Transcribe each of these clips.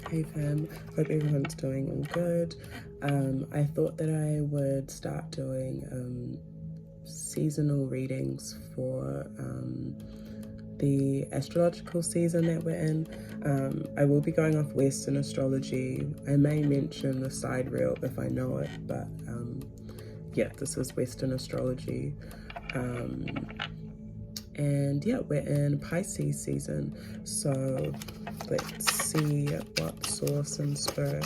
Hey fam, hope everyone's doing all good. I thought that I would start doing seasonal readings for the astrological season that we're in. I will be going off Western astrology. I may mention the side reel if I know it, but yeah, this is Western astrology. And yeah, we're in Pisces season, so let's see what source spirit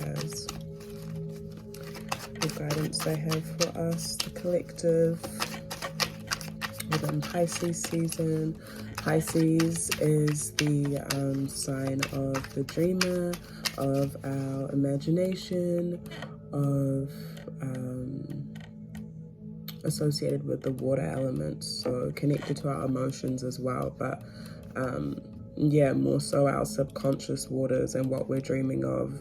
has, what guidance they have for us, the collective, within Pisces season. Pisces is the sign of the dreamer, of our imagination, of associated with the water elements, so connected to our emotions as well, but yeah, more so our subconscious waters and what we're dreaming of.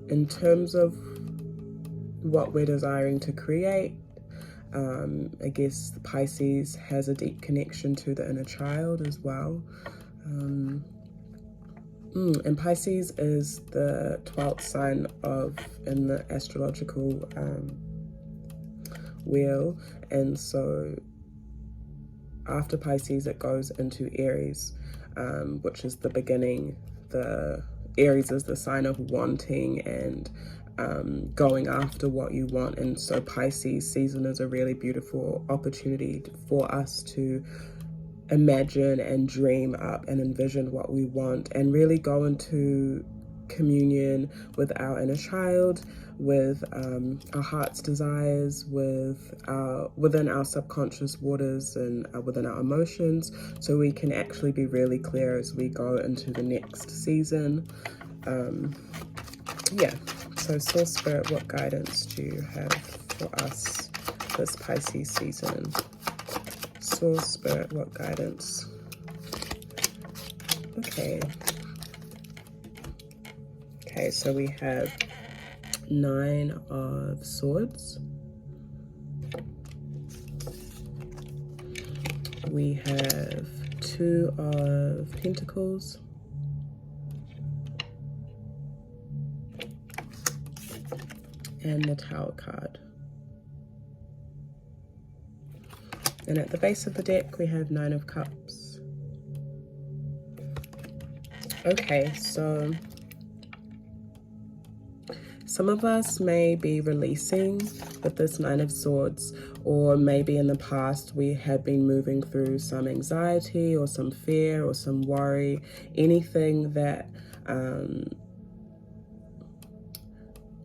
In terms of what we're desiring to create, I guess Pisces has a deep connection to the inner child as well. And Pisces is the 12th sign in the astrological wheel, and so after Pisces it goes into Aries, which is the beginning. The Aries is the sign of wanting and going after what you want, and so Pisces season is a really beautiful opportunity for us to imagine and dream up and envision what we want and really go into communion with our inner child, with our heart's desires, within our subconscious waters and within our emotions, so we can actually be really clear as we go into the next season. Yeah, so Source Spirit, what guidance do you have for us this Pisces season? Source Spirit, what guidance? Okay, so we have 9 of Swords. We have 2 of Pentacles. And the Tower card. And at the base of the deck, we have 9 of Cups. Okay, so some of us may be releasing with this 9 of Swords, or maybe in the past we have been moving through some anxiety or some fear or some worry, anything that,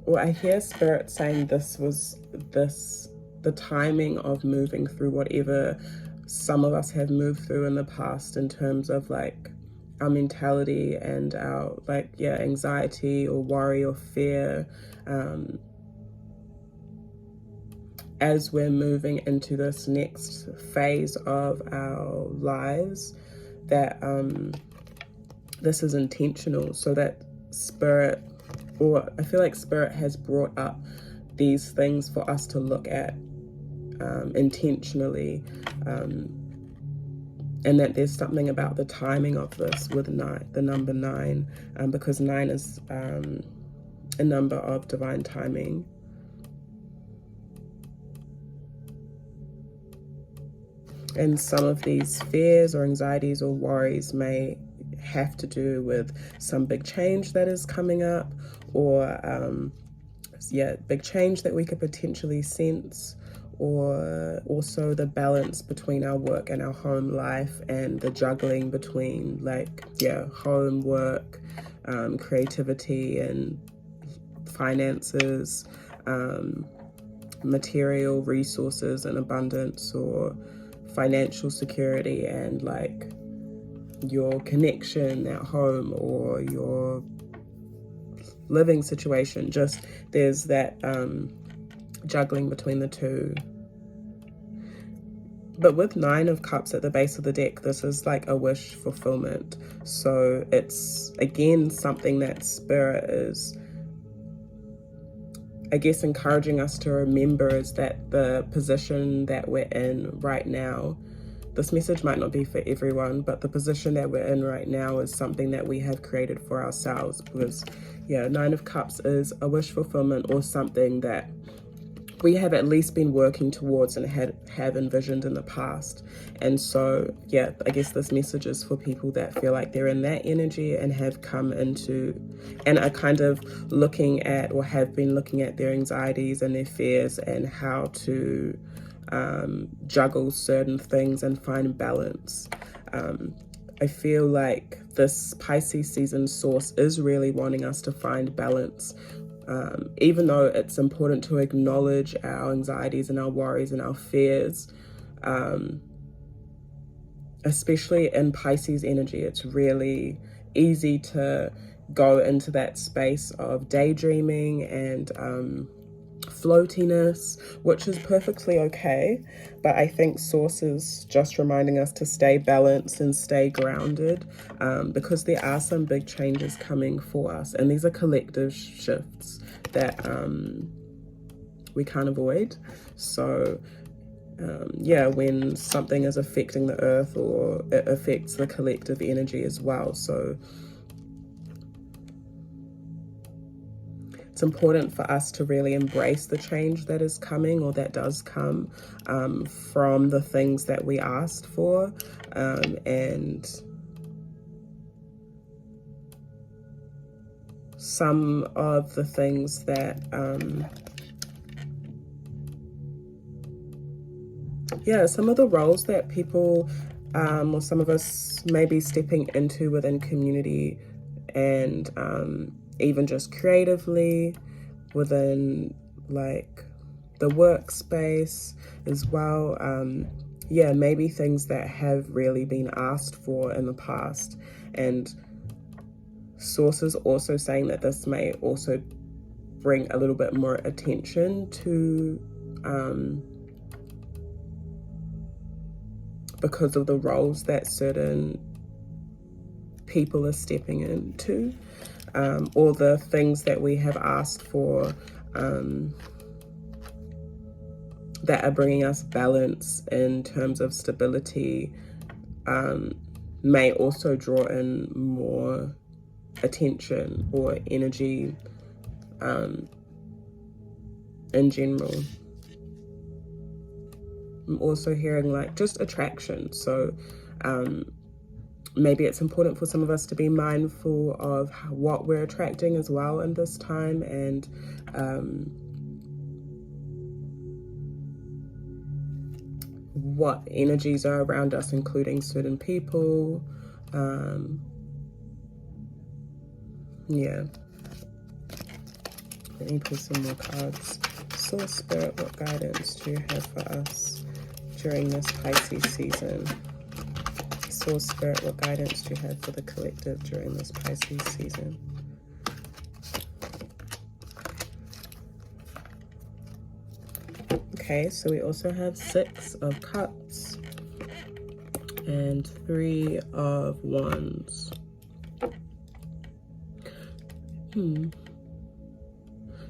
well, I hear Spirit saying the timing of moving through whatever some of us have moved through in the past, in terms of like our mentality and our anxiety or worry or fear, as we're moving into this next phase of our lives, that this is intentional, so that Spirit, or I feel like Spirit has brought up these things for us to look at intentionally, and that there's something about the timing of this with the number 9, because 9 is a number of divine timing. And some of these fears or anxieties or worries may have to do with some big change that is coming up, or big change that we could potentially sense, or also the balance between our work and our home life, and the juggling between home, work, creativity and finances, material resources and abundance, or financial security and like your connection at home or your living situation. Just there's that juggling between the two. But with 9 of Cups at the base of the deck, this is like a wish fulfillment. So it's again something that Spirit is, I guess, encouraging us to remember, is that the position that we're in right now this message might not be for everyone, but the position that we're in right now is something that we have created for ourselves, because yeah, 9 of Cups is a wish fulfillment, or something that we have at least been working towards and have envisioned in the past. And so yeah, I guess this message is for people that feel like they're in that energy and have come into and are kind of looking at, or have been looking at, their anxieties and their fears and how to juggle certain things and find balance. I feel like this Pisces season source is really wanting us to find balance. Even though it's important to acknowledge our anxieties and our worries and our fears, especially in Pisces energy, it's really easy to go into that space of daydreaming and floatiness, which is perfectly okay. But I think Source is just reminding us to stay balanced and stay grounded, because there are some big changes coming for us, and these are collective shifts that we can't avoid. So yeah, when something is affecting the earth, or it affects the collective energy as well. So it's important for us to really embrace the change that is coming, or that does come from the things that we asked for, and some of the things that yeah, some of the roles that people or some of us may be stepping into within community, and even just creatively within like the workspace as well. Yeah, maybe things that have really been asked for in the past. And Sources also saying that this may also bring a little bit more attention to because of the roles that certain people are stepping into, or the things that we have asked for that are bringing us balance in terms of stability, may also draw in more attention or energy in general. I'm also hearing like just attraction. So maybe it's important for some of us to be mindful of what we're attracting as well in this time, and what energies are around us, including certain people. Yeah. Let me pull some more cards. Source Spirit, what guidance do you have for us during this Pisces season? Source Spirit, what guidance do you have for the collective during this Pisces season? Okay, so we also have 6 of Cups and 3 of Wands.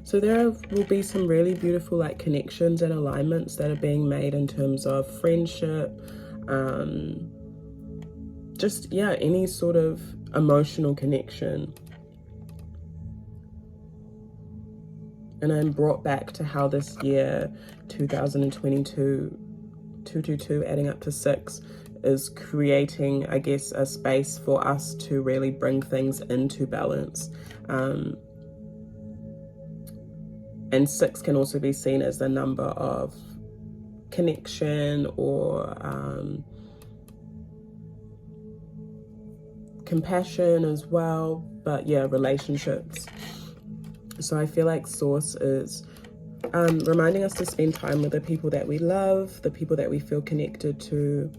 So there will be some really beautiful like connections and alignments that are being made in terms of friendship, just yeah, any sort of emotional connection. And I'm brought back to how this year 2022, 222 adding up to 6, is creating, I guess, a space for us to really bring things into balance. And 6 can also be seen as the number of connection or compassion as well. But yeah, relationships. So I feel like Source is reminding us to spend time with the people that we love, the people that we feel connected to,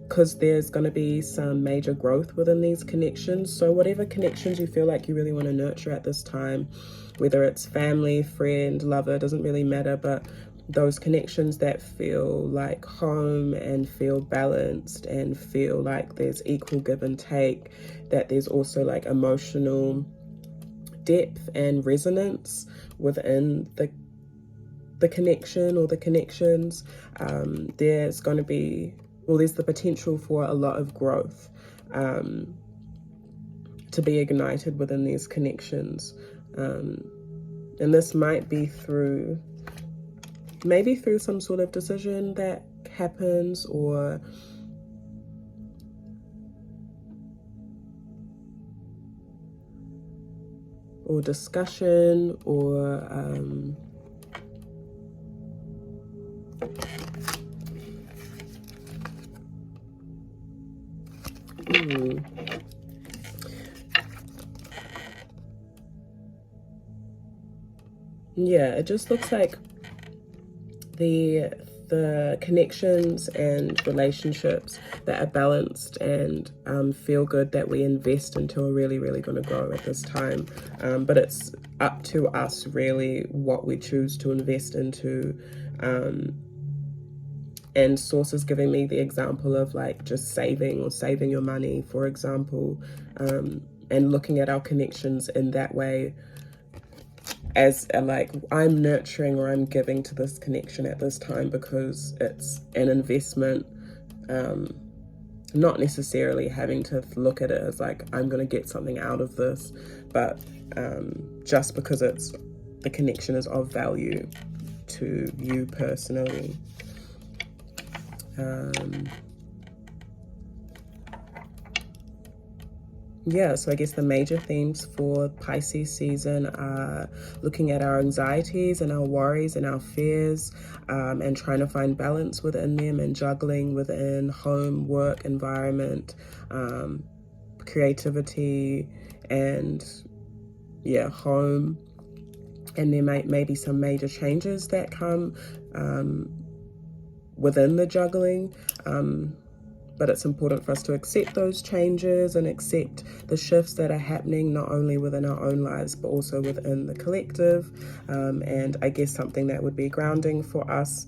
because there's going to be some major growth within these connections. So whatever connections you feel like you really want to nurture at this time, whether it's family, friend, lover, doesn't really matter, but those connections that feel like home and feel balanced and feel like there's equal give and take, that there's also like emotional depth and resonance within the connection or the connections, there's going to be, well, there's the potential for a lot of growth to be ignited within these connections. And this might be through, maybe through some sort of decision that happens, or discussion, or yeah, it just looks like the connections and relationships that are balanced and feel good, that we invest into, are really, really going to grow at this time. But it's up to us, really, what we choose to invest into. And Source is giving me the example of like just saving, or saving your money, for example, and looking at our connections in that way, as like, I'm nurturing or I'm giving to this connection at this time because it's an investment, not necessarily having to look at it as like, I'm going to get something out of this, but just because the connection is of value to you personally. Yeah, so I guess the major themes for Pisces season are looking at our anxieties and our worries and our fears, and trying to find balance within them, and juggling within home, work, environment, creativity, and home. And there may be some major changes that come within the juggling, but it's important for us to accept those changes and accept the shifts that are happening, not only within our own lives, but also within the collective. And I guess something that would be grounding for us,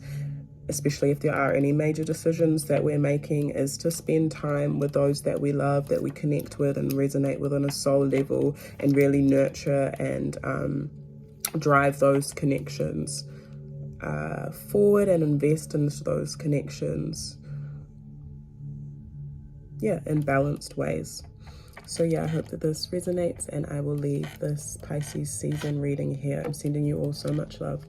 especially if there are any major decisions that we're making, is to spend time with those that we love, that we connect with and resonate with on a soul level, and really nurture and drive those connections forward, and invest into those connections in balanced ways. So I hope that this resonates, and I will leave this Pisces season reading here. I'm sending you all so much love.